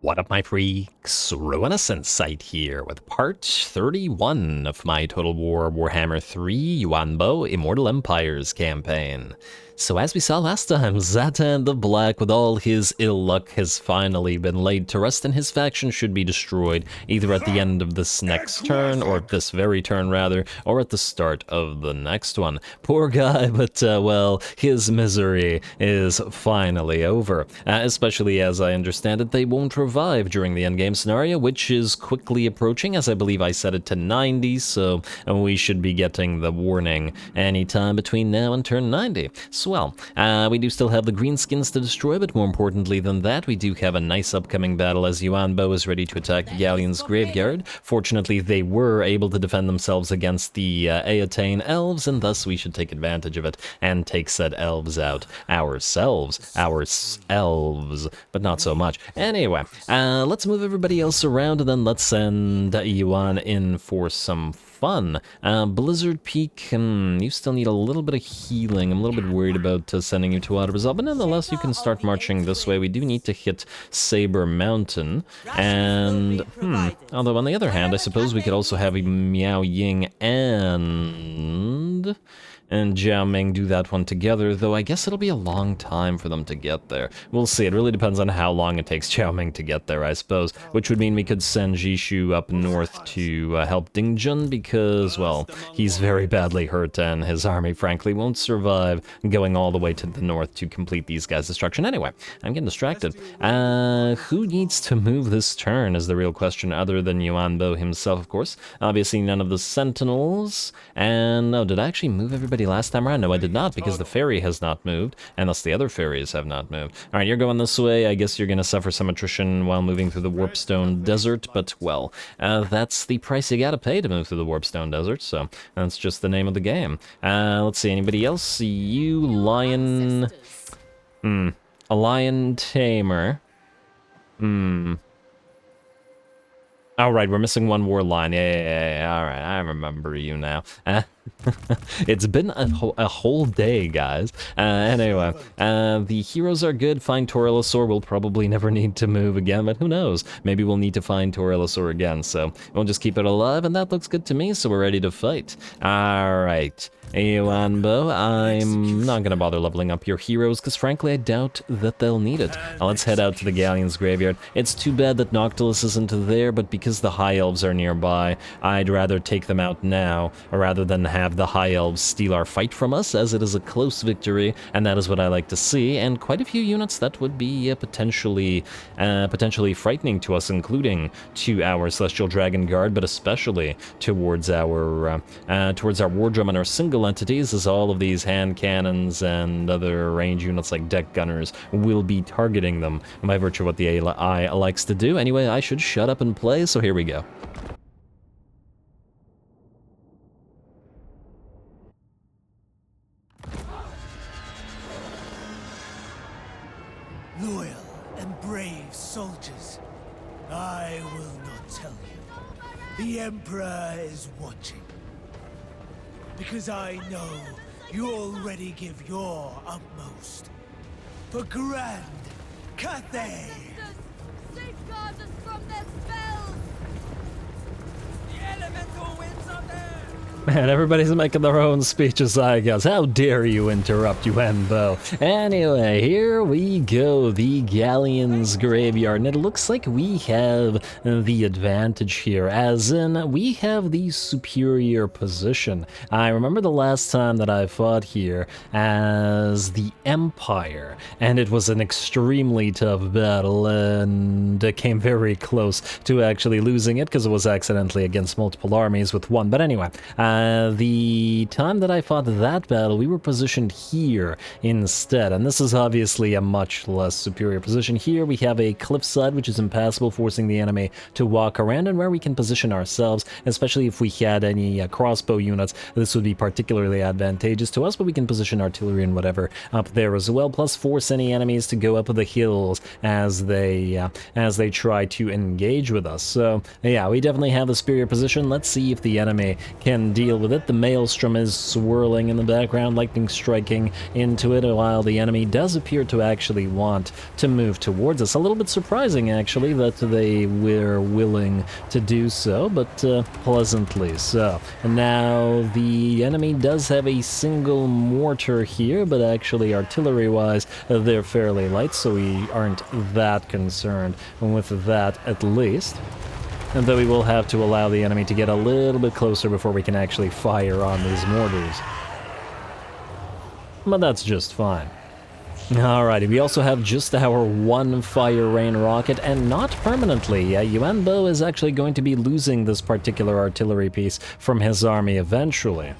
What up, my freaks? RuinusInsight here with part 31 of my Total War Warhammer 3 Yuan Bo Immortal Empires campaign. So as we saw last time, Zatan the Black, with all his ill luck, has finally been laid to rest, and his faction should be destroyed either at the end of this next turn, or this very turn rather, or at the start of the next one. Poor guy, but well, his misery is finally over. Especially as I understand it, they won't revive during the endgame scenario, which is quickly approaching, as I believe I set it to 90, so we should be getting the warning anytime between now and turn 90. So well, we do still have the greenskins to destroy, but more importantly than that, we do have a nice upcoming battle as Yuan Bo is ready to attack the Galleon's graveyard. Fortunately, they were able to defend themselves against the Aetane elves, and thus we should take advantage of it and take said elves out ourselves, but not so much. Anyway, let's move everybody else around, and then let's send Yuan in for some fun. Blizzard Peak, you still need a little bit of healing. I'm a little bit worried about sending you to Outer Resolve, but nonetheless, you can start marching this way. We do need to hit Saber Mountain, and, although on the other hand, I suppose we could also have Miao Ying and Jiao Ming do that one together, though I guess it'll be a long time for them to get there. We'll see. It really depends on how long it takes Jiao Ming to get there, I suppose, which would mean we could send Jishu up north to help Ding Jun, because, well, he's very badly hurt, and his army, frankly, won't survive going all the way to the north to complete these guys' destruction. Anyway, I'm getting distracted. Who needs to move this turn is the real question, other than Yuan Bo himself, of course. Obviously, none of the Sentinels, and no, did I actually move everybody last time around? No, I did not, because the ferry has not moved, and thus the other ferries have not moved. Alright, you're going this way. I guess you're going to suffer some attrition while moving through the Warpstone Desert, but, well, that's the price you gotta pay to move through the Warpstone Desert, so that's just the name of the game. Let's see, anybody else? You, Lion... a Lion Tamer. Oh, right, we're missing one war line. Yeah. All right, I remember you now. It's been a whole day, guys. Anyway, the heroes are good. Find Torellosaur. We'll probably never need to move again, but who knows? Maybe we'll need to find Torellosaur again, so we'll just keep it alive, and that looks good to me, so we're ready to fight. All right. Yuan Bo, I'm not going to bother leveling up your heroes, because frankly I doubt that they'll need it. Now let's head out to the Galleon's graveyard. It's too bad that Noctilus isn't there, but because the High Elves are nearby, I'd rather take them out now, rather than have the High Elves steal our fight from us, as it is a close victory, and that is what I like to see, and quite a few units that would be potentially frightening to us, including to our Celestial Dragon Guard, but especially towards our War Drum and our single entities, as all of these hand cannons and other range units like deck gunners will be targeting them by virtue of what the AI likes to do. Anyway, I should shut up and play, so here we go. Loyal and brave soldiers, I will not tell you. The Emperor is watching. Because I know you already give your utmost for Grand Cathay. Safeguard us from their spells. The elemental winds are there. Man, everybody's making their own speeches, I guess. How dare you interrupt, Yuan Bo? Anyway, here we go, the Galleon's graveyard, and it looks like we have the advantage here, as in, we have the superior position. I remember the last time that I fought here as the Empire, and it was an extremely tough battle, and it came very close to actually losing it, because it was accidentally against multiple armies with one. But anyway, the time that I fought that battle, we were positioned here instead, and this is obviously a much less superior position. Here we have a cliffside which is impassable, forcing the enemy to walk around, and where we can position ourselves, especially if we had any crossbow units, this would be particularly advantageous to us, but we can position artillery and whatever up there as well, plus force any enemies to go up the hills as they try to engage with us. So yeah, we definitely have the superior position. Let's see if the enemy can deal deal with it. The maelstrom is swirling in the background, lightning striking into it, while the enemy does appear to actually want to move towards us. A little bit surprising, actually, that they were willing to do so, but pleasantly so. And now the enemy does have a single mortar here, but actually artillery-wise, they're fairly light, so we aren't that concerned with that, at least. And though we will have to allow the enemy to get a little bit closer before we can actually fire on these mortars. But that's just fine. Alrighty, we also have just our one fire rain rocket, and not permanently. Yuan Bo is actually going to be losing this particular artillery piece from his army eventually,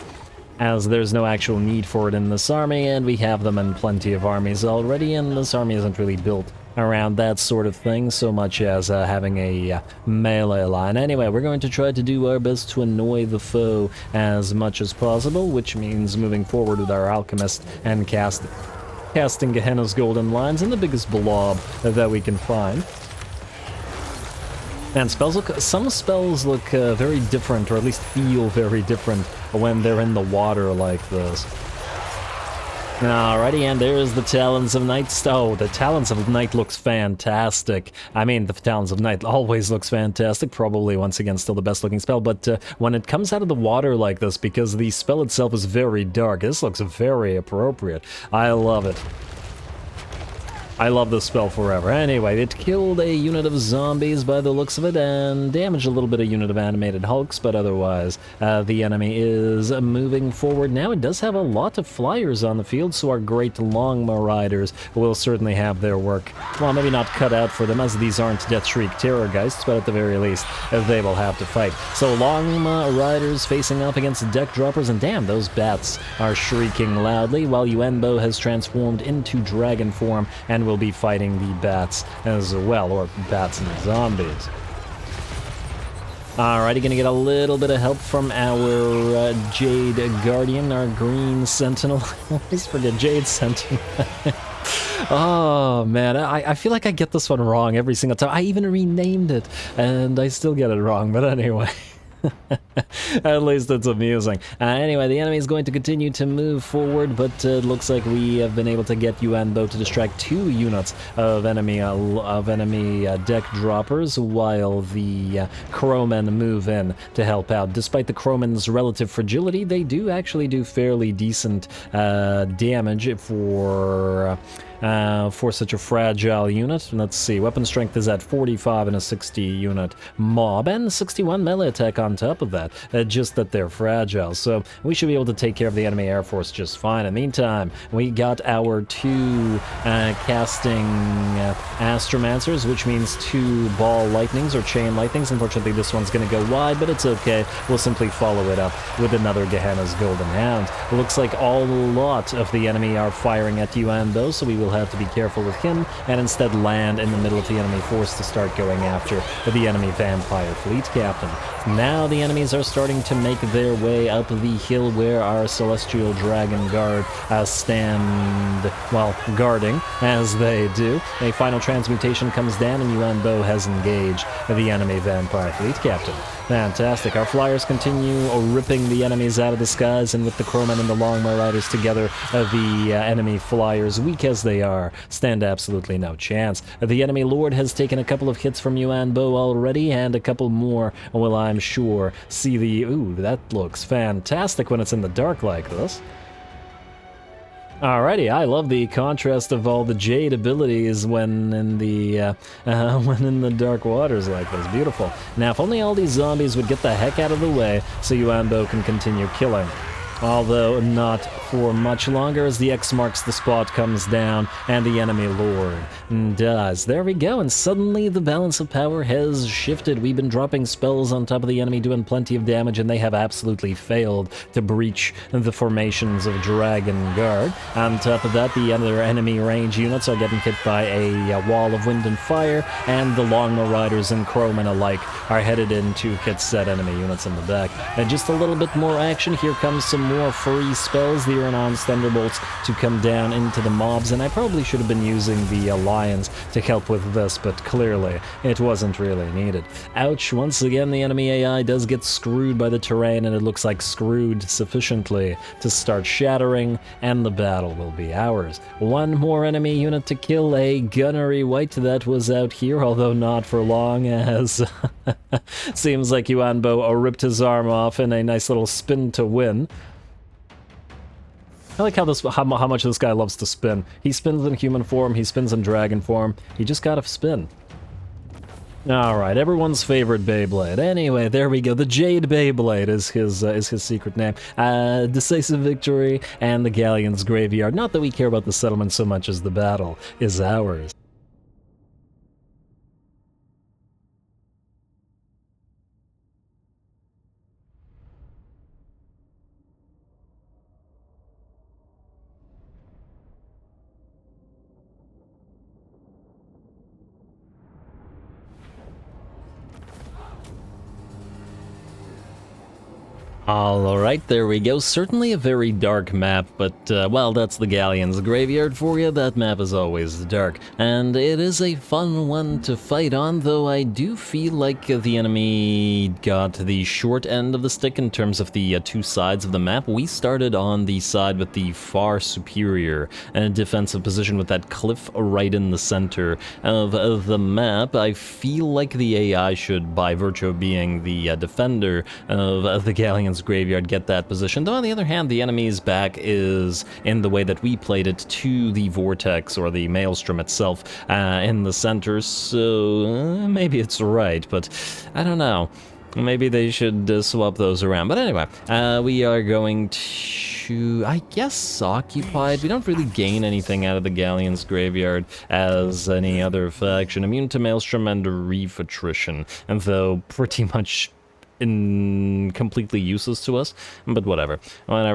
as there's no actual need for it in this army, and we have them in plenty of armies already, and this army isn't really built around that sort of thing so much as having a melee line. Anyway, we're going to try to do our best to annoy the foe as much as possible, which means moving forward with our alchemist and casting Gehenna's golden lines in the biggest blob that we can find. And some spells look very different, or at least feel very different when they're in the water like this. Alrighty, and there's the Talons of Night. Oh, the Talons of Night looks fantastic. I mean, the Talons of Night always looks fantastic. Probably, once again, still the best looking spell. But when it comes out of the water like this, because the spell itself is very dark, this looks very appropriate. I love it. I love this spell forever. Anyway, it killed a unit of zombies by the looks of it, and damaged a little bit of unit of animated hulks, but otherwise, the enemy is moving forward. Now it does have a lot of flyers on the field, so our great Longma Riders will certainly have their work, well, maybe not cut out for them, as these aren't Deathshriek Terrorgeists, but at the very least, they will have to fight. So Longma Riders facing off against Deck Droppers, and damn, those bats are shrieking loudly, while Yuan Bo has transformed into dragon form, and will be fighting the bats as well, or bats and zombies. Alrighty, gonna get a little bit of help from our Jade Guardian, our green sentinel. I always forget Jade Sentinel. Oh man, I feel like I get this one wrong every single time. I even renamed it, and I still get it wrong, but anyway. At least it's amusing. Anyway, the enemy is going to continue to move forward, but it looks like we have been able to get Yuan Bo to distract 2 units of enemy deck droppers, while the crowmen move in to help out. Despite the crowmen's relative fragility, they do actually do fairly decent damage for such a fragile unit. Let's see, weapon strength is at 45 and a 60 unit mob, and 61 melee attack on top of that, just that they're fragile, so we should be able to take care of the enemy air force just fine. In the meantime, we got our 2 casting Astromancers, which means 2 ball lightnings or chain lightnings. Unfortunately, this one's going to go wide, but it's okay. We'll simply follow it up with another Gehenna's Golden Hound. It looks like a lot of the enemy are firing at Yuan Bo, so we will have to be careful with him and instead land in the middle of the enemy force to start going after the enemy vampire fleet captain. Now the enemies are starting to make their way up the hill where our Celestial Dragon Guard stand, well, guarding, as they do. A final transmutation comes down and Yuan Bo has engaged the enemy vampire fleet captain. Fantastic. Our flyers continue ripping the enemies out of the skies, and with the crowmen and the Longma Riders together, the enemy flyers, weak as they are, stand absolutely no chance. The enemy lord has taken a couple of hits from Yuan Bo already, and a couple more will, I'm sure, see the... Ooh, that looks fantastic when it's in the dark like this. Alrighty, I love the contrast of all the Jade abilities when in the dark waters like this. Beautiful. Now, if only all these zombies would get the heck out of the way so Yuan Bo can continue killing. Although not for much longer, as the X marks the spot comes down and the enemy lord does. There we go, and suddenly the balance of power has shifted. We've been dropping spells on top of the enemy, doing plenty of damage, and they have absolutely failed to breach the formations of Dragon Guard. On top of that, the other enemy range units are getting hit by a wall of wind and fire, and the Longma Riders and Crowmen alike are headed in to hit set enemy units in the back. And just a little bit more action. Here comes some more free spells. The Galleon's Thunderbolts to come down into the mobs, and I probably should have been using the Lions to help with this, but clearly it wasn't really needed. Ouch, once again the enemy AI does get screwed by the terrain, and it looks like screwed sufficiently to start shattering, and the battle will be ours. One more enemy unit to kill, a gunnery wight that was out here, although not for long, as seems like Yuan Bo ripped his arm off in a nice little spin to win. I like how much this guy loves to spin. He spins in human form, he spins in dragon form, he just gotta spin. Alright, everyone's favorite Beyblade. Anyway, there we go. The Jade Beyblade is his secret name. Decisive victory and the Galleon's graveyard. Not that we care about the settlement so much as the battle is ours. Alright, there we go. Certainly a very dark map, but, well, that's the Galleon's graveyard for you. That map is always dark. And it is a fun one to fight on, though I do feel like the enemy got the short end of the stick in terms of the two sides of the map. We started on the side with the far superior defensive position with that cliff right in the center of the map. I feel like the AI should, by virtue of being the defender of the Galleon's graveyard, get that position. Though on the other hand, the enemy's back is in the way that we played it to the vortex or the maelstrom itself in the center, so maybe it's right, but I don't know. Maybe they should swap those around. But anyway, we are going to, I guess, occupied. We don't really gain anything out of the Galleon's graveyard as any other faction. Immune to maelstrom and reef attrition, and though pretty much completely useless to us, but whatever,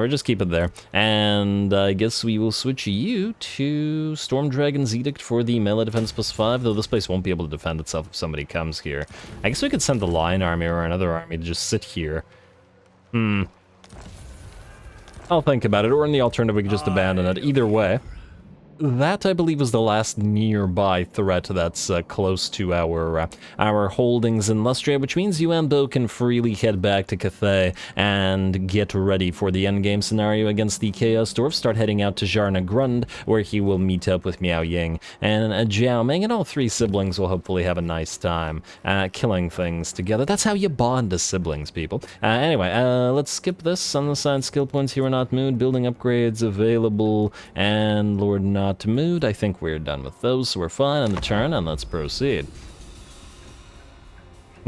just keep it there. And I guess we will switch you to Storm Dragon's Edict for the melee defense +5, though this place won't be able to defend itself if somebody comes here. I guess we could send the Lion Army or another army to just sit here. I'll think about it, or in the alternative we could just abandon it. Either way. That, I believe, is the last nearby threat that's close to our holdings in Lustria, which means Yuan Bo can freely head back to Cathay and get ready for the endgame scenario against the Chaos Dwarf. Start heading out to Zharna Grund, where he will meet up with Miao Ying and Jiao Ming, and all three siblings will hopefully have a nice time killing things together. That's how you bond as siblings, people. Anyway, let's skip this. On the side, skill points here are not mood, building upgrades available, and Lord Not to mood. I think we're done with those, so we're fine on the turn, and let's proceed.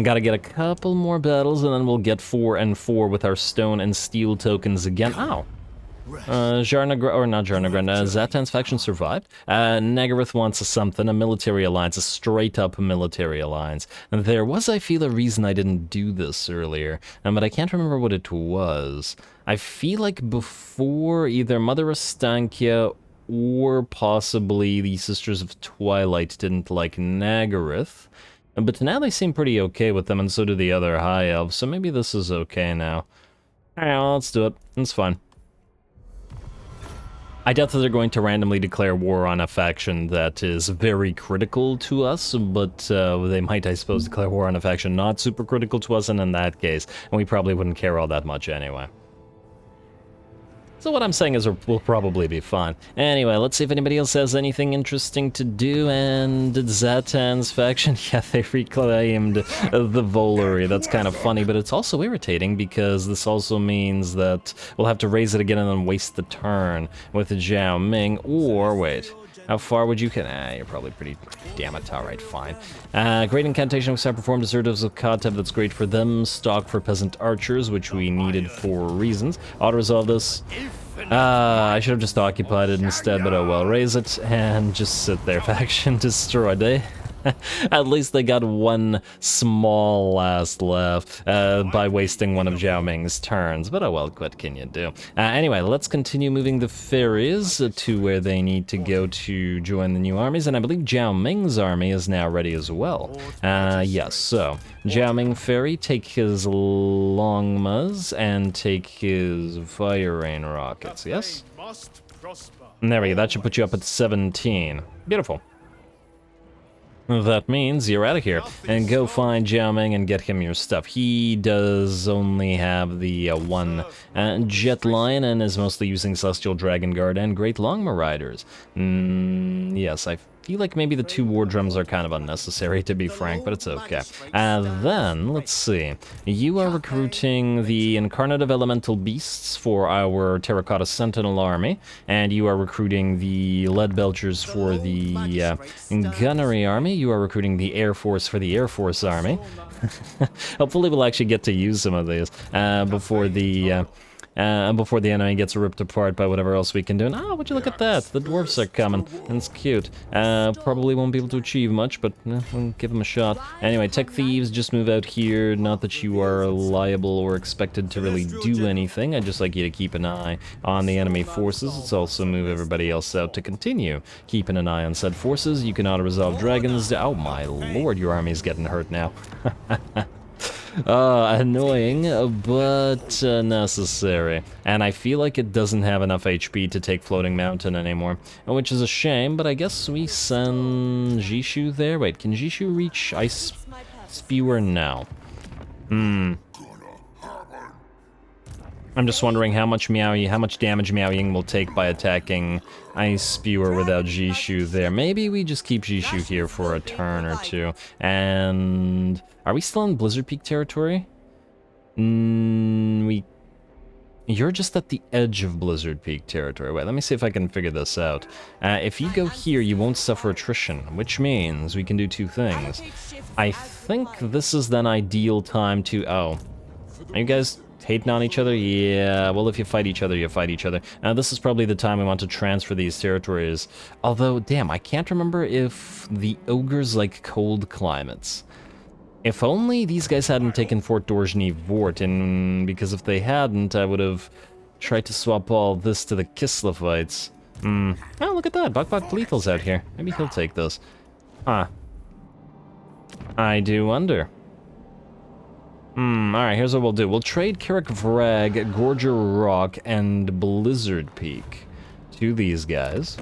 Gotta get a couple more battles, and then we'll get 4 and 4 with our stone and steel tokens again. Ow! Zatan's faction survived. Nagaroth wants something, a military alliance, a straight-up military alliance. And there was, I feel, a reason I didn't do this earlier, but I can't remember what it was. I feel like before either Mother Astankia or possibly the Sisters of Twilight didn't like Nagaroth, but now they seem pretty okay with them, and so do the other High Elves, so maybe this is okay now. Alright, well, let's do it. It's fine. I doubt that they're going to randomly declare war on a faction that is very critical to us, but they might, I suppose, declare war on a faction not super critical to us, and in that case, we probably wouldn't care all that much anyway. So what I'm saying is we'll probably be fine. Anyway, let's see if anybody else has anything interesting to do, and Zatan's faction, yeah, they reclaimed the Volary. That's kind of funny, but it's also irritating because this also means that we'll have to raise it again and then waste the turn with Jiao Ming, or wait. How far would you get? You're probably pretty... Damn it, alright, fine. Great incantation which I performed deserters of Katev, that's great for them. Stock for peasant archers, which we needed for reasons. Auto-resolve this. I should have just occupied it instead, but oh well. Raise it and just sit there. Faction destroyed, eh? At least they got one small last left by wasting one of Jiao Ming's turns, but oh well, what can you do? Anyway, let's continue moving the ferries to where they need to go to join the new armies, and I believe Jiao Ming's army is now ready as well. Yes, so Jiao Ming ferry, take his Longmas and take his fire rain rockets, yes? must prosper. And there we go, that should put you up at 17. Beautiful. That means you're out of here. And go find Jiao Ming and get him your stuff. He does only have the one Jet Lion and is mostly using Celestial Dragon Guard and Great Longma Riders. Yes, I feel like maybe the 2 War Drums are kind of unnecessary, to be frank, but it's okay. Then, let's see. You are recruiting the Incarnative Elemental Beasts for our Terracotta Sentinel army, and you are recruiting the Lead Belchers for the Gunnery army. You are recruiting the Air Force for the Air Force army. Hopefully we'll actually get to use some of these before the enemy gets ripped apart by whatever else we can do. And, oh, would you look at that? The dwarves are coming. It's cute. Probably won't be able to achieve much, but we'll give them a shot. Anyway, Tech Thieves, just move out here. Not that you are liable or expected to really do anything. I'd just like you to keep an eye on the enemy forces. Let's also move everybody else out to continue keeping an eye on said forces. You can auto-resolve dragons. Oh my lord, your army's getting hurt now. Annoying, but necessary. And I feel like it doesn't have enough HP to take Floating Mountain anymore, which is a shame, but I guess we send Jishu there. Wait, can Jishu reach Ice Spewer now? I'm just wondering how much damage Miao Ying will take by attacking Ice Spewer without Jishu there. Maybe we just keep Jishu here for a turn or two. And are we still in Blizzard Peak territory? You're just at the edge of Blizzard Peak territory. Wait, let me see if I can figure this out. If you go here, you won't suffer attrition, which means we can do 2 things. I think this is then ideal time to... Oh, are you guys hating on each other? Yeah, well, if you fight each other, you fight each other. Now, this is probably the time we want to transfer these territories. Although, damn, I can't remember if the ogres like cold climates. If only these guys hadn't taken Fort Dorjny Vort, and because if they hadn't, I would have tried to swap all this to the Kislevites. Oh, look at that, Bok Lethal's out here. Maybe he'll take this. Huh. I do wonder. Alright, here's what we'll do. We'll trade Carrick Vrag, Gorger Rock, and Blizzard Peak to these guys.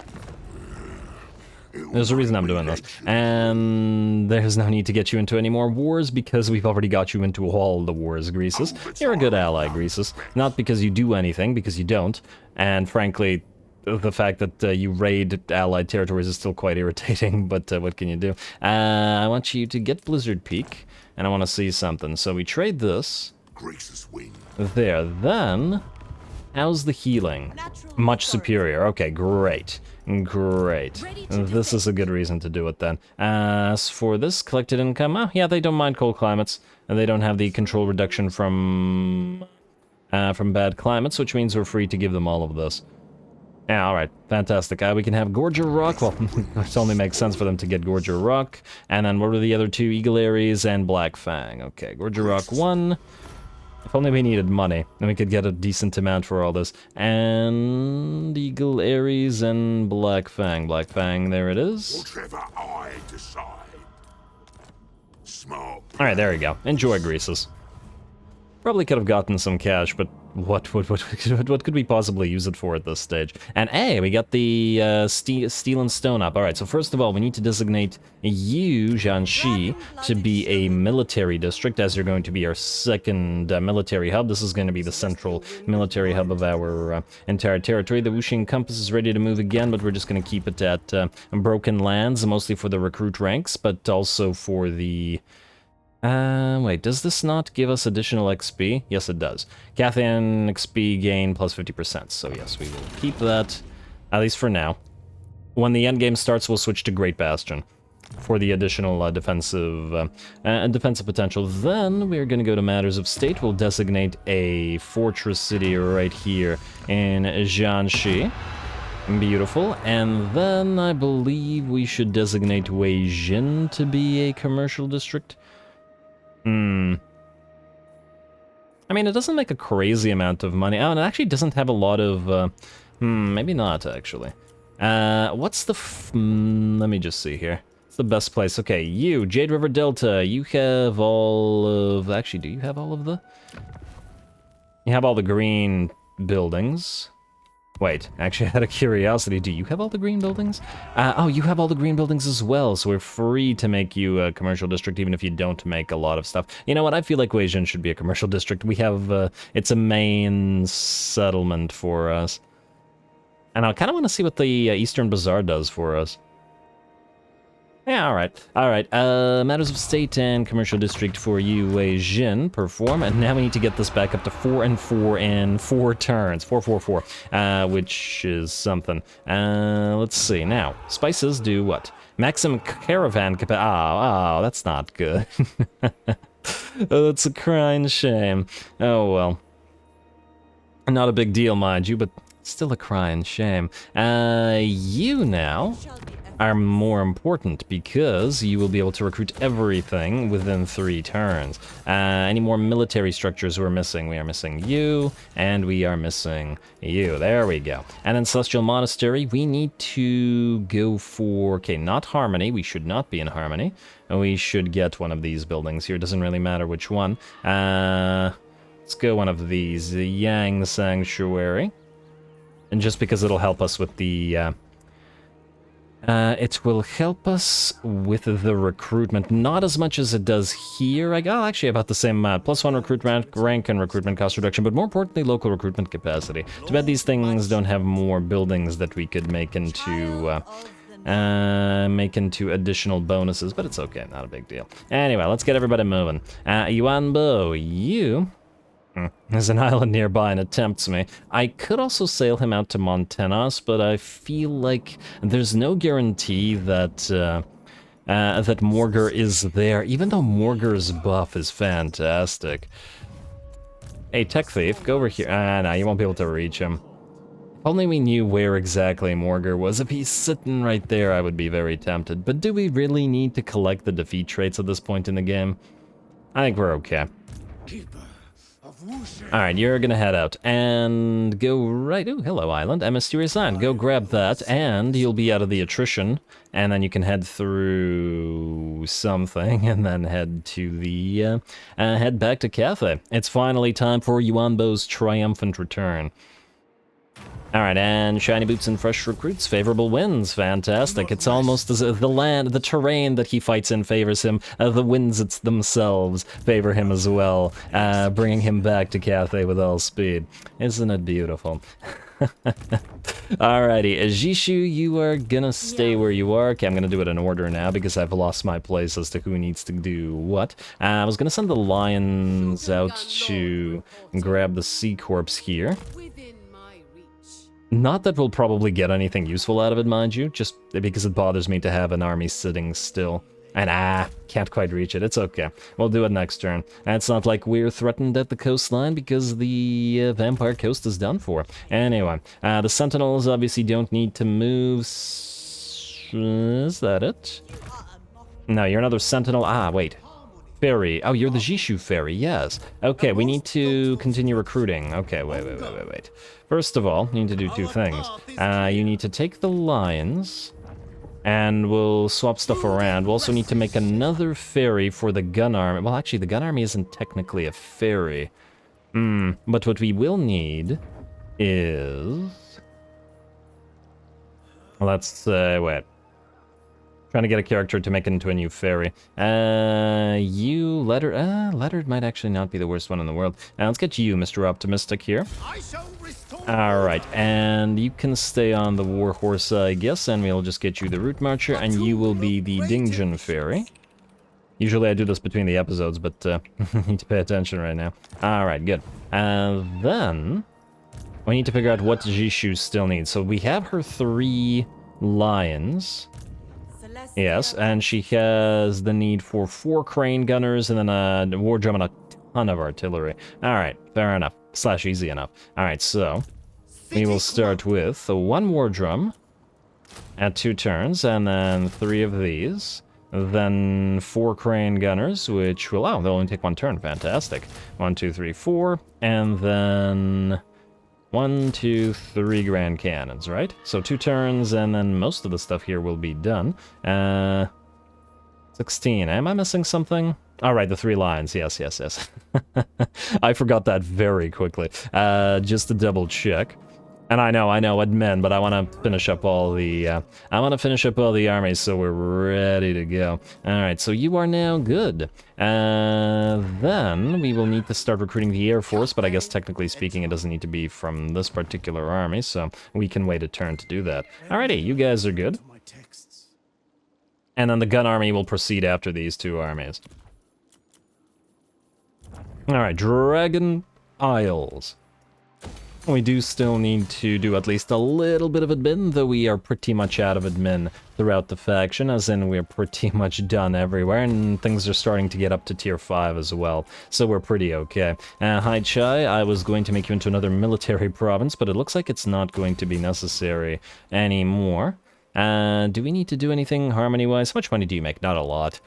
There's a reason I'm doing this. And there's no need to get you into any more wars because we've already got you into all the wars, Greasus. You're a good ally, Greasus. Not because you do anything, because you don't. And frankly, the fact that you raid allied territories is still quite irritating, but what can you do? I want you to get Blizzard Peak. And I want to see something. So we trade this. There. Then, how's the healing? Much superior. Okay, great. Great. This is a good reason to do it then. As for this, collected income, oh, yeah, they don't mind cold climates. And they don't have the control reduction from bad climates, which means we're free to give them all of this. Yeah, alright, fantastic. We can have Gorger Rock. Well, it only makes sense for them to get Gorger Rock. And then what are the other 2? Eagle Aries and Black Fang. Okay, Gorger Rock 1. If only we needed money, then we could get a decent amount for all this. And Eagle Aries and Black Fang. Black Fang, there it is. Whatever I decide. Smart. Alright, there we go. Enjoy, Greasus. Probably could have gotten some cash, but what could we possibly use it for at this stage? And hey, we got the Steel and Stone up. Alright, so first of all, we need to designate you, Jiangxi, to be a military district, as you're going to be our second military hub. This is going to be the central military hub of our entire territory. The Wuxing Compass is ready to move again, but we're just going to keep it at Broken Lands, mostly for the recruit ranks, but also for the... wait, does this not give us additional XP? Yes, it does. Cathay XP gain plus 50%, so yes, we will keep that, at least for now. When the endgame starts, we'll switch to Great Bastion for the additional defensive potential. Then we're going to go to Matters of State. We'll designate a fortress city right here in Jiangxi. Beautiful. And then I believe we should designate Weijin to be a commercial district. I mean, it doesn't make a crazy amount of money. Oh, and it actually doesn't have a lot of... maybe not, actually. What's the... let me just see here. It's the best place. Okay, you, Jade River Delta, you have all of... Actually, do you have all of the... You have all the green buildings. Wait, actually, out of curiosity, do you have all the green buildings? Oh, you have all the green buildings as well, so we're free to make you a commercial district, even if you don't make a lot of stuff. You know what, I feel like Weijin should be a commercial district. We have, it's a main settlement for us. And I kind of want to see what the Eastern Bazaar does for us. Yeah, alright. Matters of State and Commercial District for you, Weijin, perform, and now we need to get this back up to 4 and 4 in 4 turns. 4, 4, 4, which is something. Let's see, now, spices do what? Maximum caravan capacity, oh, that's not good. Oh, that's a crying shame. Oh, well. Not a big deal, mind you, but still a crying shame. You now are more important because you will be able to recruit everything within 3 turns. Any more military structures we're missing? We are missing you, and we are missing you. There we go. And in Celestial Monastery, we need to go for, okay, not Harmony. We should not be in Harmony. We should get one of these buildings here. Doesn't really matter which one. Let's go one of these, the Yang Sanctuary. And just because it'll help us with the, it will help us with the recruitment, not as much as it does here. Actually about the same amount. +1 recruitment rank and recruitment cost reduction, but more importantly, local recruitment capacity. Too bad these things don't have more buildings that we could make into additional bonuses, but it's okay, not a big deal. Anyway, let's get everybody moving. Yuan Bo, you... There's an island nearby and it tempts me. I could also sail him out to Montenas, but I feel like there's no guarantee that that Morgur is there, even though Morgur's buff is fantastic. Hey, Tech Thief, go over here. No, you won't be able to reach him. If only we knew where exactly Morgur was. If he's sitting right there, I would be very tempted. But do we really need to collect the defeat traits at this point in the game? I think we're okay. Alright, you're gonna head out and go right... Ooh, hello, island. A mysterious island. Go grab that, and you'll be out of the attrition. And then you can head through something, and then head to the... head back to Cathay. It's finally time for Yuan Bo's triumphant return. Alright, and shiny boots and fresh recruits, favorable winds, fantastic. It's almost as if the terrain that he fights in favors him, the winds themselves favor him as well, bringing him back to Cathay with all speed. Isn't it beautiful? Alrighty, Jishu, you are gonna stay where you are. Okay, I'm gonna do it in order now because I've lost my place as to who needs to do what. I was gonna send the lions out to grab the sea corpse here. Not that we'll probably get anything useful out of it, mind you, just because it bothers me to have an army sitting still. And can't quite reach it, it's okay. We'll do it next turn. And it's not like we're threatened at the coastline because the Vampire Coast is done for. Anyway, the Sentinels obviously don't need to move. Is that it? No, you're another Sentinel. Wait. Ferry. Oh, you're the Jishu Ferry, yes. Okay, we need to continue recruiting. Okay, wait. First of all, you need to do 2 things. You need to take the lions, and we'll swap stuff around. We'll also need to make another ferry for the gun army. Well, actually, the gun army isn't technically a ferry. But what we will need is... Let's, wait. Trying to get a character to make it into a new ferry. You, Leonard. Leonard might actually not be the worst one in the world. Let's get you, Mr. Optimistic, here. Alright, and you can stay on the Warhorse, I guess, and we'll just get you the Route Marcher, and you will be the Dingjin Ferry. Usually I do this between the episodes, but need to pay attention right now. Alright, good. Then, we need to figure out what Jishu still needs. So we have her 3 lions. Yes, and she has the need for 4 crane gunners and then a war drum and a ton of artillery. Alright, fair enough. / easy enough. Alright, so we will start with 1 war drum at 2 turns, and then 3 of these. Then 4 crane gunners, which will... they'll only take 1 turn. Fantastic. 1, 2, 3, 4, and then... 1, 2, 3 grand cannons, right? So 2 turns, and then most of the stuff here will be done. 16. Am I missing something? All right, the 3 lions. Yes. I forgot that very quickly. Just to double check. And I know, admin, but I want to finish up all the, armies so we're ready to go. Alright, so you are now good. Then we will need to start recruiting the Air Force, but I guess technically speaking it doesn't need to be from this particular army, so we can wait a turn to do that. Alrighty, you guys are good. And then the gun army will proceed after these two armies. Alright, Dragon Isles. We do still need to do at least a little bit of admin, though we are pretty much out of admin throughout the faction, as in we're pretty much done everywhere, and things are starting to get up to tier 5 as well, so we're pretty okay. Hi Chai, I was going to make you into another military province, but it looks like it's not going to be necessary anymore. Do we need to do anything harmony-wise? How much money do you make? Not a lot.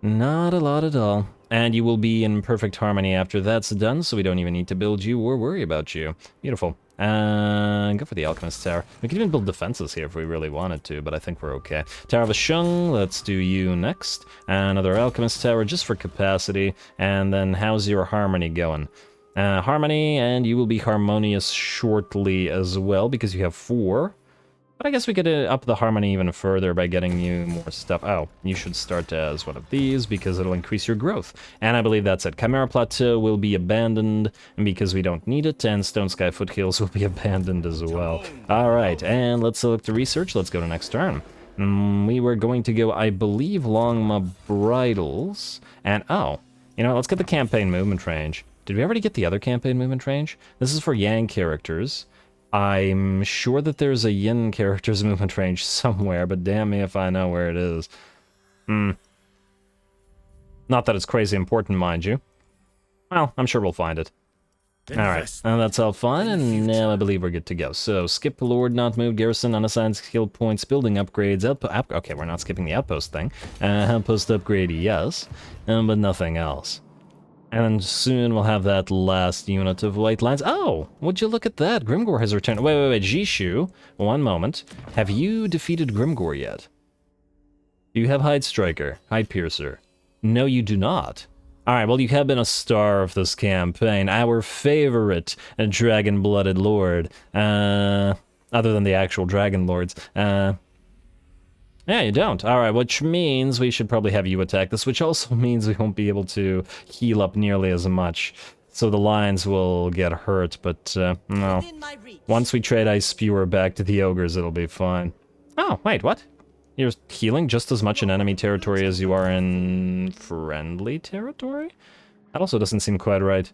Not a lot at all. And you will be in perfect harmony after that's done, so we don't even need to build you or worry about you. Beautiful. Go for the Alchemist Tower. We could even build defenses here if we really wanted to, but I think we're okay. Tower of Ashung, let's do you next. Another Alchemist Tower just for capacity. And then how's your harmony going? Harmony, and you will be harmonious shortly as well, because you have 4. But I guess we could up the harmony even further by getting you more stuff. Oh, you should start as one of these because it'll increase your growth. And I believe that's it. Chimera Plateau will be abandoned because we don't need it, and Stone Sky Foothills will be abandoned as well. Alright, and let's select the research. Let's go to next turn. We were going to go, I believe, Longma Bridles. And, oh, you know, let's get the campaign movement range. Did we already get the other campaign movement range? This is for Yang characters. I'm sure that there's a Yin character's movement range somewhere, but damn me if I know where it is. Not that it's crazy important, mind you. Well, I'm sure we'll find it. Alright, and that's all fine, and now I believe we're good to go. So, skip Lord, not moved, garrison, unassigned skill points, building upgrades, okay, we're not skipping the outpost thing. Outpost upgrade, yes, but nothing else. And soon we'll have that last unit of white lines. Oh, would you look at that? Grimgor has returned. Wait, Jishu, one moment. Have you defeated Grimgor yet? Do you have Hide Striker, Hide Piercer? No, you do not. Alright, well, you have been a star of this campaign. Our favorite dragon-blooded lord. Other than the actual dragon lords. Yeah, you don't. Alright, which means we should probably have you attack this, which also means we won't be able to heal up nearly as much. So the lions will get hurt, but, no. Once we trade Ice Spewer back to the ogres, it'll be fine. Oh, wait, what? You're healing just as much in enemy territory as you are in friendly territory? That also doesn't seem quite right.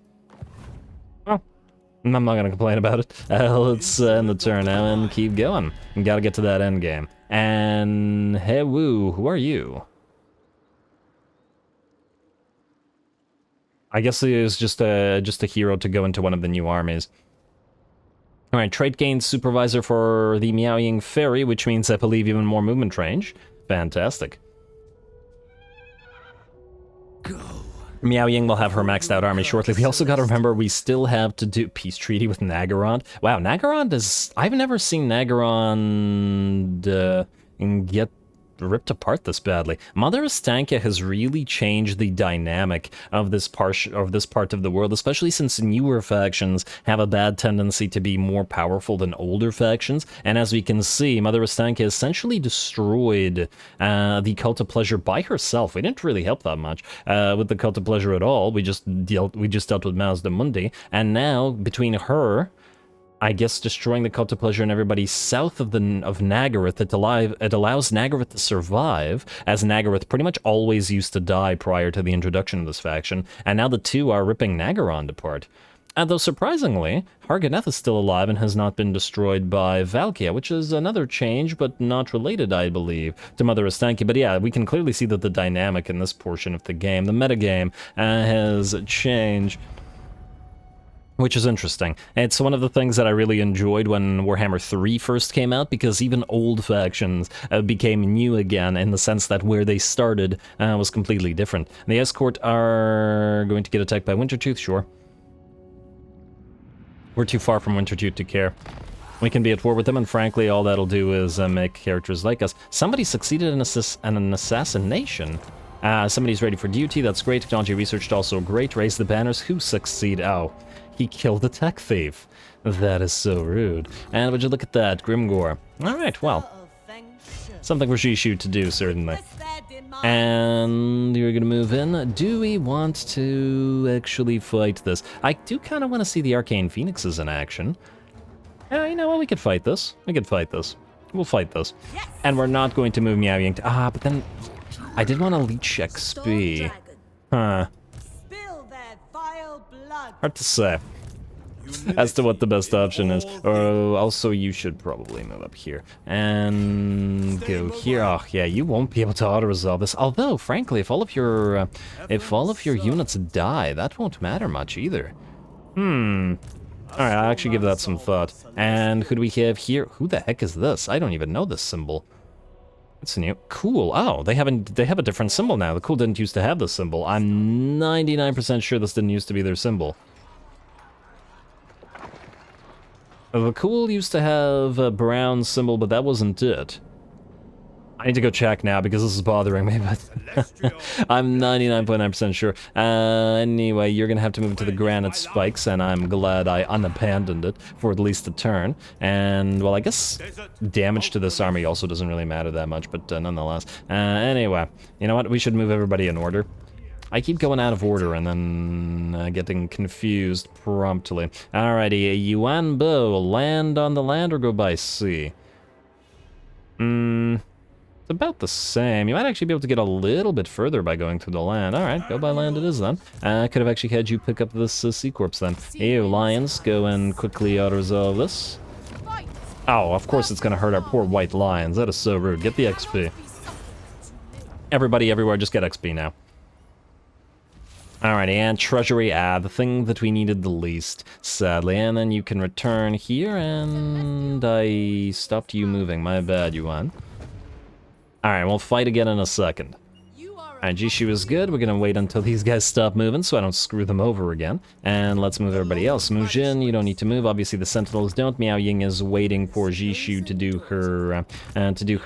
Well, I'm not gonna complain about it. Let's end the turn now and keep going. We gotta get to that end game. And hey, woo, who are you? I guess he is just a hero to go into one of the new armies. All right, trait gains supervisor for the Miaoying Fairy, which means I believe even more movement range. Fantastic. Go. Miaoying will have her maxed out army shortly. We also gotta remember we still have to do peace treaty with Naggarond. Wow, Naggarond is... I've never seen Naggarond get ripped apart this badly. Mother Estankia has really changed the dynamic of this part of the world, especially since newer factions have a bad tendency to be more powerful than older factions. And as we can see, Mother Estankia essentially destroyed the Cult of Pleasure by herself. We didn't really help that much with the Cult of Pleasure at all. We just dealt with Mazda Mundi, and now between her, I guess, destroying the Cult of Pleasure and everybody south of Naggaroth, it allows Naggaroth to survive, as Naggaroth pretty much always used to die prior to the introduction of this faction, and now the two are ripping Naggarond apart. Though surprisingly, Harganeth is still alive and has not been destroyed by Valkia, which is another change, but not related, I believe, to Mother Estankia. But yeah, we can clearly see that the dynamic in this portion of the game, the metagame, has changed, which is interesting. It's one of the things that I really enjoyed when Warhammer 3 first came out, because even old factions became new again, in the sense that where they started was completely different. The Escort are going to get attacked by Wintertooth, sure. We're too far from Wintertooth to care. We can be at war with them, and frankly, all that'll do is make characters like us. Somebody succeeded in an assassination. Somebody's ready for duty, that's great. Technology researched, also great. Raise the banners. Who succeed? Oh. He killed a tech thief. That is so rude. And would you look at that, Grimgor. Alright, well, something for Jishu to do, certainly. And you're gonna move in. Do we want to actually fight this? I do kind of want to see the Arcane Phoenixes in action. You know what, we could fight this. We could fight this. We'll fight this. And we're not going to move Meow Ying to... but then... I did want to leech XP. Huh. Hard to say. As to what the best option is. Also, you should probably move up here. And go here. Oh, yeah, you won't be able to auto-resolve this. Although, frankly, if all of your units die, that won't matter much either. Alright, I'll actually give that some thought. And who do we have here? Who the heck is this? I don't even know this symbol. It's new. Cool. Oh, they have a different symbol now. The Cool didn't used to have this symbol. I'm 99% sure this didn't used to be their symbol. The Cool used to have a brown symbol, but that wasn't it. I need to go check now because this is bothering me, but I'm 99.9% sure. Anyway, you're gonna have to move to the granite spikes, and I'm glad I unabandoned it for at least a turn. And, well, I guess damage to this army also doesn't really matter that much, but nonetheless. Anyway, you know what? We should move everybody in order. I keep going out of order and then getting confused promptly. Alrighty, Yuan Bo, land on the land or go by sea? About the same. You might actually be able to get a little bit further by going through the land. Alright, go by land it is then. I could have actually had you pick up this Sea Corpse then. Ew, lions, go and quickly auto-resolve this. Oh, of course it's gonna hurt our poor white lions. That is so rude. Get the XP. Everybody everywhere, just get XP now. Alrighty, and treasury, the thing that we needed the least, sadly. And then you can return here, and I stopped you moving. My bad, Yuan. Alright, we'll fight again in a second. Alright, Jishu is good. We're gonna wait until these guys stop moving so I don't screw them over again. And let's move everybody else. Mujin, you don't need to move. Obviously the Sentinels don't. Meow Ying is waiting for Jishu to do her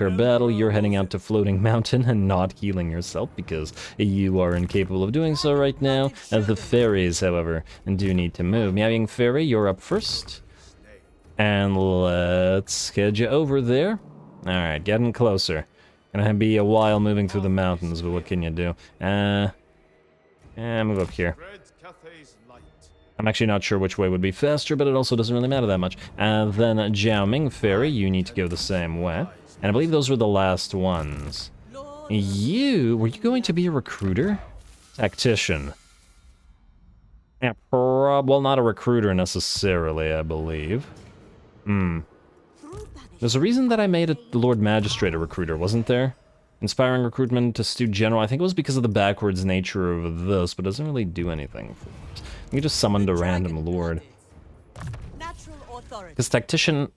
battle. You're heading out to Floating Mountain and not healing yourself because you are incapable of doing so right now. The fairies, however, do need to move. Meow Ying Fairy, you're up first. And let's head you over there. Alright, getting closer. Gonna be a while moving through the mountains, but what can you do? Move up here. I'm actually not sure which way would be faster, but it also doesn't really matter that much. Then Jiaoming Fairy, you need to go the same way. And I believe those were the last ones. Were you going to be a recruiter? Tactician. Yeah, well, not a recruiter necessarily, I believe. There's a reason that I made the Lord Magistrate a recruiter, wasn't there? Inspiring recruitment to Stu General. I think it was because of the backwards nature of this, but it doesn't really do anything for it. You just summoned a random Lord. Because Tactician...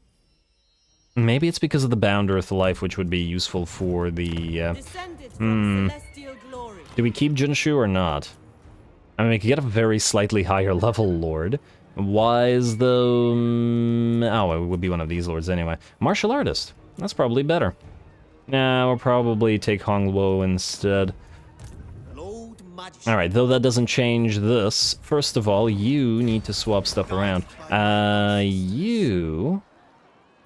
Maybe it's because of the Bound Earth Life, which would be useful for the... Do we keep Junshu or not? I mean, we could get a very slightly higher level Lord. Wise, though... oh, it would be one of these lords anyway. Martial Artist. That's probably better. Nah, we'll probably take Hongwo instead. Alright, though that doesn't change this. First of all, you need to swap stuff around. You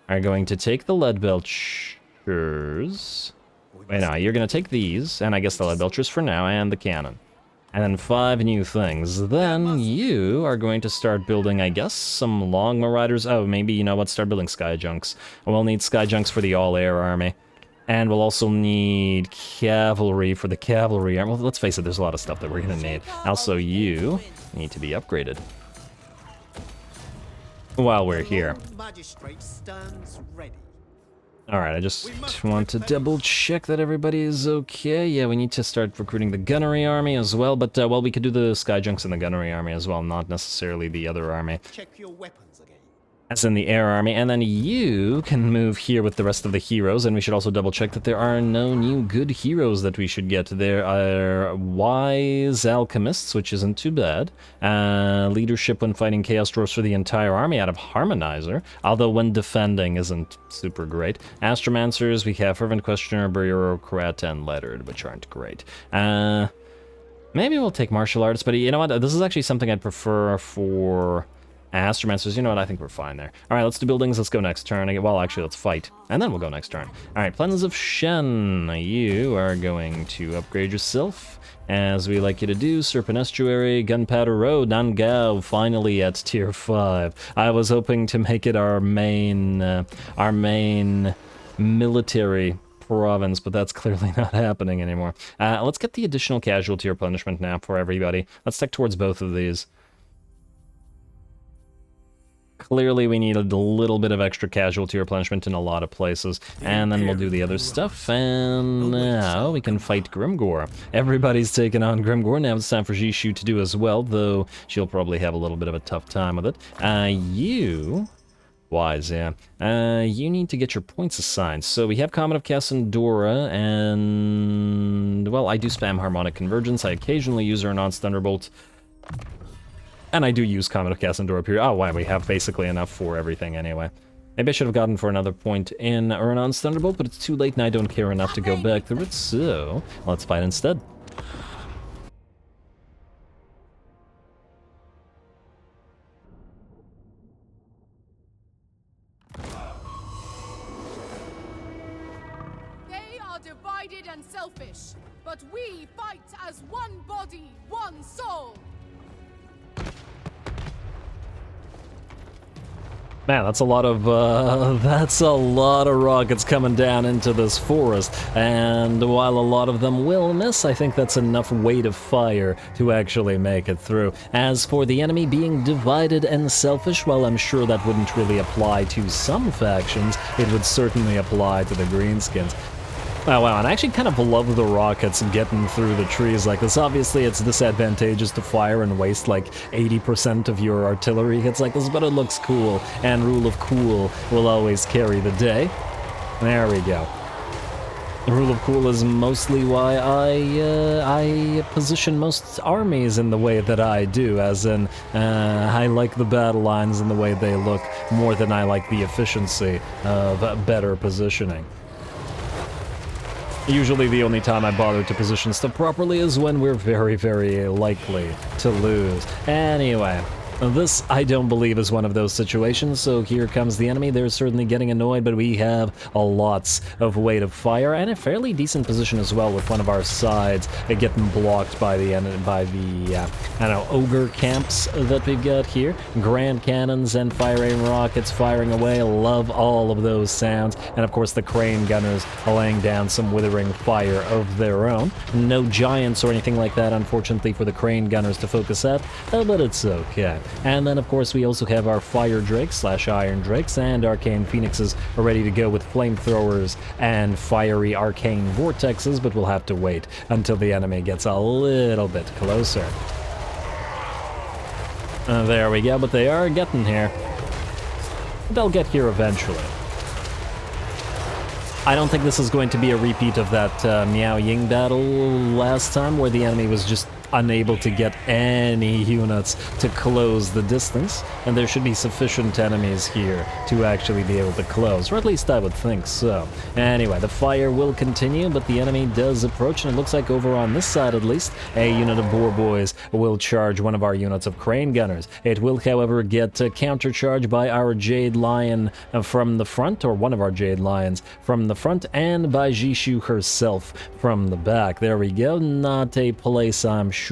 are going to take the Lead Belchers. Wait, no, you're going to take these, and I guess the Lead Belchers for now, and the cannon. And then 5 new things. Then you are going to start building, I guess, some Longma Riders. Oh, maybe, you know what, start building Sky Junks. We'll need Sky Junks for the all-air army. And we'll also need cavalry for the cavalry army. Well, let's face it, there's a lot of stuff that we're going to need. Also, you need to be upgraded. While we're here. Alright, I just want to double check that everybody is okay. Yeah, we need to start recruiting the gunnery army as well, but, well, we could do the Sky Junks in the gunnery army as well, not necessarily the other army. Check your weapons again. As in the air army, and then you can move here with the rest of the heroes, and we should also double check that there are no new good heroes that we should get. There are wise alchemists, which isn't too bad. Leadership when fighting chaos dwarfs for the entire army out of Harmonizer, although when defending isn't super great. Astromancers, we have Fervent Questioner, Bureaucrat, and Lettered, which aren't great. Maybe we'll take martial arts, but you know what? This is actually something I'd prefer for Astromancers, you know what, I think we're fine there. Alright, let's do buildings, let's go next turn. Well, actually, let's fight. And then we'll go next turn. Alright, Plans of Shen, you are going to upgrade yourself, as we like you to do. Serpent Estuary, Gunpowder Road, Nangao, finally at tier 5. I was hoping to make it our main military province, but that's clearly not happening anymore. Let's get the additional casualty replenishment now for everybody. Let's stick towards both of these. Clearly we needed a little bit of extra casualty replenishment in a lot of places, and then we'll do the other stuff, and now we can fight Grimgor. Everybody's taken on Grimgor, now it's time for Jishu to do as well, though she'll probably have a little bit of a tough time with it. Wise, yeah. You need to get your points assigned. So we have Comet of Cassandora, and, well, I do spam Harmonic Convergence. I occasionally use Urnon's Thunderbolt. And I do use Comet of Cassandora period. Oh, wow, we have basically enough for everything anyway. Maybe I should have gotten for another point in Urnon's Thunderbolt, but it's too late and I don't care enough to go back through it, so let's fight instead. They are divided and selfish, but we fight as one body, one soul. Man, that's a lot of rockets coming down into this forest, and while a lot of them will miss, I think that's enough weight of fire to actually make it through. As for the enemy being divided and selfish, well, I'm sure that wouldn't really apply to some factions, it would certainly apply to the Greenskins. Oh wow, and I actually kind of love the rockets getting through the trees like this. Obviously, it's disadvantageous to fire and waste like 80% of your artillery hits like this, but it looks cool, and rule of cool will always carry the day. There we go. The rule of cool is mostly why I position most armies in the way that I do, as in, I like the battle lines and the way they look more than I like the efficiency of better positioning. Usually the only time I bother to position stuff properly is when we're very, very likely to lose. Anyway, this, I don't believe, is one of those situations, so here comes the enemy. They're certainly getting annoyed, but we have lots of weight of fire, and a fairly decent position as well, with one of our sides getting blocked by the, I don't know, ogre camps that we've got here. Grand cannons and fire-aim rockets firing away. Love all of those sounds. And of course the crane gunners laying down some withering fire of their own. No giants or anything like that, unfortunately, for the crane gunners to focus at, but it's okay. And then, of course, we also have our Fire Drakes / Iron Drakes and Arcane Phoenixes are ready to go with flamethrowers and fiery arcane vortexes, but we'll have to wait until the enemy gets a little bit closer. There we go, but they are getting here. They'll get here eventually. I don't think this is going to be a repeat of that Miao Ying battle last time, where the enemy was just unable to get any units to close the distance, and there should be sufficient enemies here to actually be able to close, or at least I would think so. Anyway, the fire will continue, but the enemy does approach, and it looks like over on this side at least, a unit of boar boys will charge one of our units of crane gunners. It will, however, get countercharged by our Jade Lion from the front, or one of our Jade Lions from the front, and by Jishu herself from the back. There we go, not a place I'm sure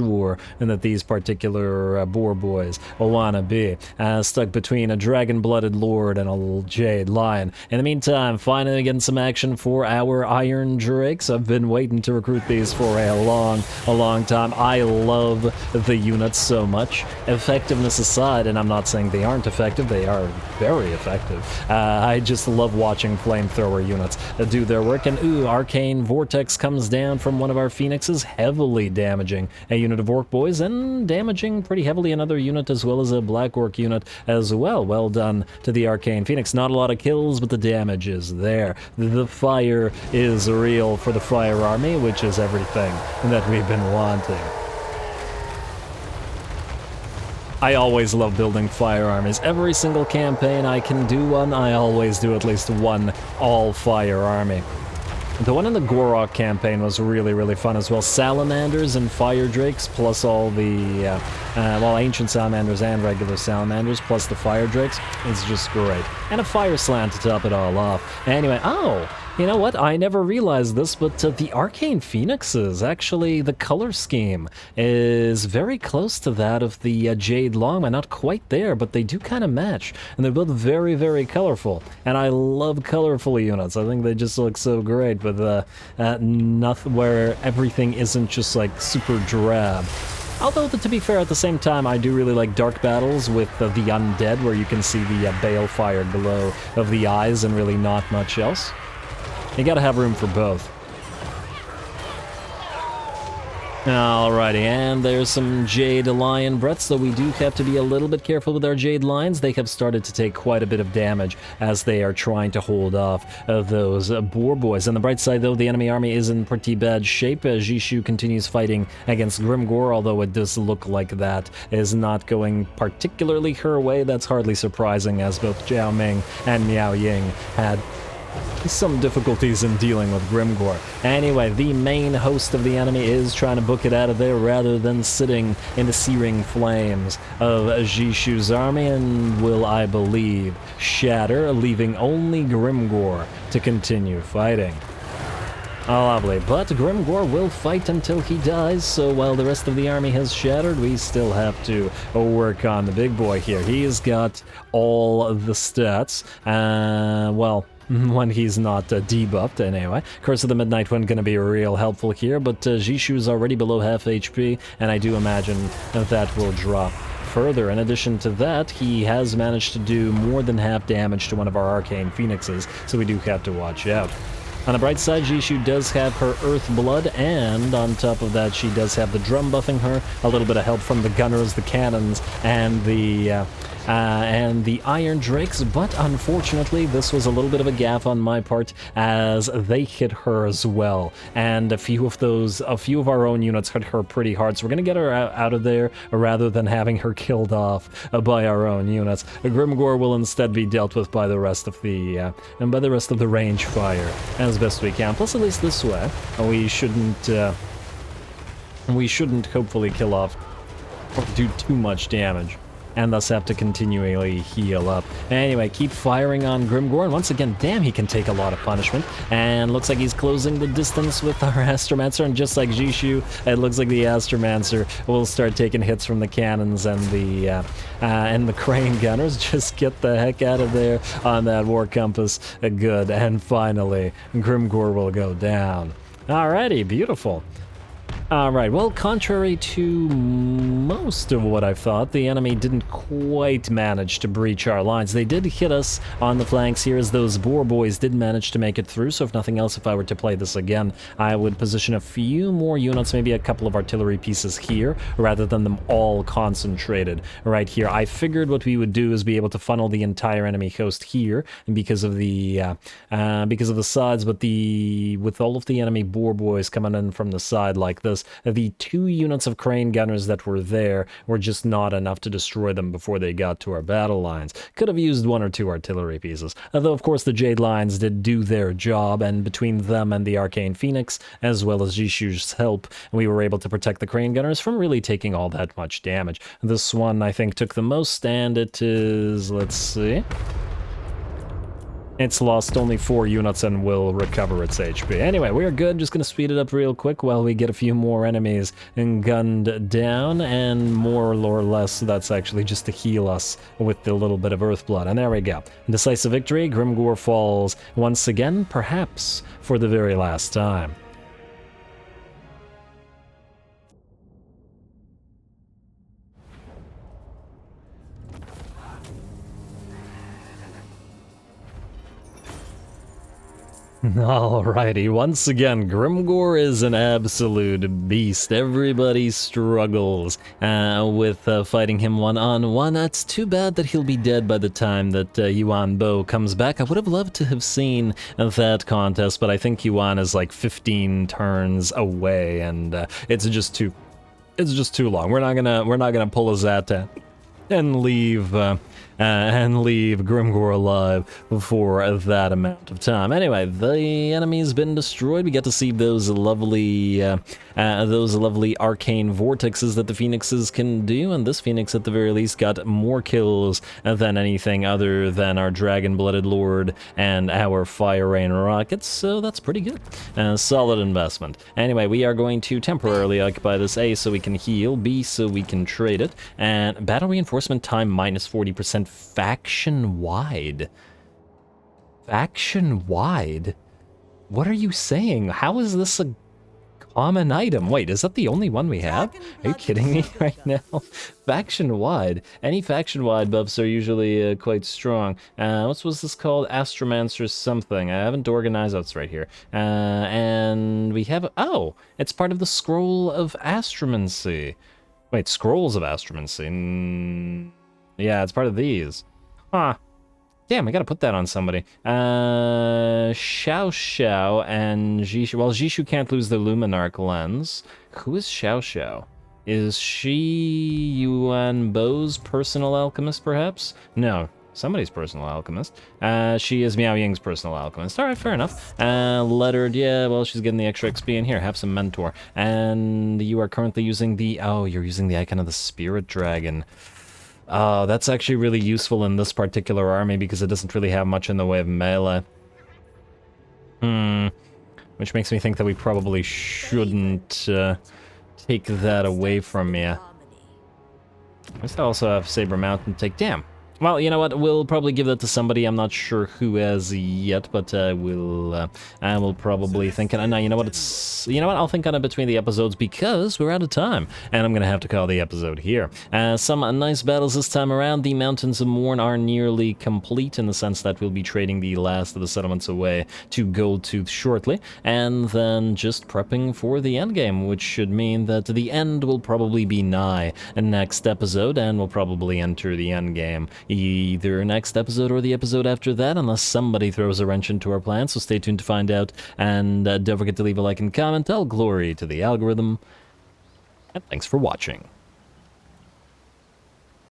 that these particular boar boys will want to be, stuck between a dragon-blooded lord and a Jade Lion. In the meantime, finally getting some action for our Iron Drakes. I've been waiting to recruit these for a long time. I love the units so much. Effectiveness aside, and I'm not saying they aren't effective, they are very effective. I just love watching flamethrower units do their work, and ooh, Arcane Vortex comes down from one of our Phoenixes, heavily damaging a unit of Orc Boys, and damaging pretty heavily another unit as well as a Black Orc unit as well. Well done to the Arcane Phoenix. Not a lot of kills, but the damage is there. The fire is real for the Fire Army, which is everything that we've been wanting. I always love building fire armies. Every single campaign I can do one, I always do at least one all-fire army. The one in the Gorok campaign was really, really fun as well. Salamanders and fire drakes, plus all the, well, ancient salamanders and regular salamanders, plus the fire drakes. It's just great. And a fire slant to top it all off. Anyway, oh, you know what? I never realized this, but the Arcane Phoenixes, actually, the color scheme is very close to that of the Jade Longman. Not quite there, but they do kind of match. And they're both very, very colorful. And I love colorful units. I think they just look so great with nothing where everything isn't just like super drab. Although, to be fair, at the same time, I do really like dark battles with the undead, where you can see the balefire glow of the eyes and really not much else. You gotta have room for both. Alrighty, and there's some Jade Lion breaths, though we do have to be a little bit careful with our Jade Lions. They have started to take quite a bit of damage as they are trying to hold off those boar boys. On the bright side, though, the enemy army is in pretty bad shape. Jishu continues fighting against Grimgor, although it does look like that is not going particularly her way. That's hardly surprising, as both Jiao Ming and Miao Ying had some difficulties in dealing with Grimgor. Anyway, the main host of the enemy is trying to book it out of there rather than sitting in the searing flames of Jishu's army, and will, I believe, shatter, leaving only Grimgor to continue fighting. Oh, lovely. But Grimgor will fight until he dies, so while the rest of the army has shattered, we still have to work on the big boy here. He's got all of the stats. Well, when he's not debuffed, anyway. Curse of the Midnight Wind gonna be real helpful here, but Jishu is already below half HP, and I do imagine that will drop further. In addition to that, he has managed to do more than half damage to one of our Arcane Phoenixes, so we do have to watch out. On the bright side, Jishu does have her Earth Blood, and on top of that, she does have the drum buffing her, a little bit of help from the gunners, the cannons, and the Iron Drakes, but unfortunately, this was a little bit of a gaffe on my part, as they hit her as well, and a few of our own units hit her pretty hard, so we're gonna get her out of there, rather than having her killed off by our own units. Grimgor will instead be dealt with by the rest of the range fire, as best we can. Plus, at least this way, we shouldn't hopefully kill off or do too much damage, and thus have to continually heal up. Anyway, keep firing on Grimgor, and once again, damn, he can take a lot of punishment, and looks like he's closing the distance with our Astromancer, and just like Jishu, it looks like the Astromancer will start taking hits from the cannons and the crane gunners. Just get the heck out of there on that War Compass. Good, and finally, Grimgor will go down. Alrighty, beautiful. Alright, well, contrary to most of what I thought, the enemy didn't quite manage to breach our lines. They did hit us on the flanks here, as those boar boys did manage to make it through, so if nothing else, if I were to play this again, I would position a few more units, maybe a couple of artillery pieces here, rather than them all concentrated right here. I figured what we would do is be able to funnel the entire enemy host here, and because of the sides, but with all of the enemy boar boys coming in from the side like this, the 2 units of crane gunners that were there were just not enough to destroy them before they got to our battle lines. Could have used 1 or 2 artillery pieces, although of course the Jade Lions did do their job, and between them and the Arcane Phoenix, as well as Jishu's help, we were able to protect the crane gunners from really taking all that much damage. This one, I think, took the most, and it is, let's see, it's lost only 4 units and will recover its HP. Anyway, we're good. Just gonna speed it up real quick while we get a few more enemies gunned down, and more or less that's actually just to heal us with the little bit of Earth Blood. And there we go. Decisive victory. Grimgor falls once again, perhaps for the very last time. Alrighty, once again, Grimgor is an absolute beast. Everybody struggles with fighting him one-on-one. It's too bad that he'll be dead by the time that Yuan Bo comes back. I would have loved to have seen that contest, but I think Yuan is like 15 turns away, and it's just too long. We're not gonna pull a Zatan and leave and leave Grimgor alive for that amount of time. Anyway, the enemy's been destroyed. We get to see those lovely arcane vortexes that the phoenixes can do, and this phoenix at the very least got more kills than anything other than our dragon-blooded lord and our fire rain rockets, so that's pretty good. Solid investment. Anyway, we are going to temporarily occupy this A so we can heal, B so we can trade it, and battle reinforcement time minus 40% faction-wide. Faction-wide? What are you saying? How is this a common item? Wait, is that the only one we have? Are you kidding me right now? Faction-wide. Any faction-wide buffs are usually quite strong. What was this called? Astromancer something. I haven't organized. Oh, it's right here. And we have... Oh! It's part of the Scroll of Astromancy. Wait, Scrolls of Astromancy. Yeah, it's part of these. Huh. Damn, I gotta put that on somebody. Xiao Xiao and Jishu. Well, Jishu can't lose the Luminarch lens. Who is Xiao Xiao? Is she Yuan Bo's personal alchemist, perhaps? No, somebody's personal alchemist. She is Miao Ying's personal alchemist. Alright, fair enough. Lettered, yeah, well, she's getting the extra XP in here. Have some mentor. And you are currently using the... Oh, you're using the icon of the Spirit Dragon. Oh, that's actually really useful in this particular army because it doesn't really have much in the way of melee. Which makes me think that we probably shouldn't take that away from you. I also have Saber Mountain take. Damn. Well, you know what? We'll probably give that to somebody. I'm not sure who as yet, but I will probably think. And you know what? You know what? I'll think on it between the episodes because we're out of time, and I'm gonna have to call the episode here. Some nice battles this time around. The Mountains of Morn are nearly complete in the sense that we'll be trading the last of the settlements away to Goldtooth shortly, and then just prepping for the end game, which should mean that the end will probably be nigh next episode, and we'll probably enter the end game either next episode or the episode after that, unless somebody throws a wrench into our plan, so stay tuned to find out, and don't forget to leave a like and comment. All glory to the algorithm, and thanks for watching.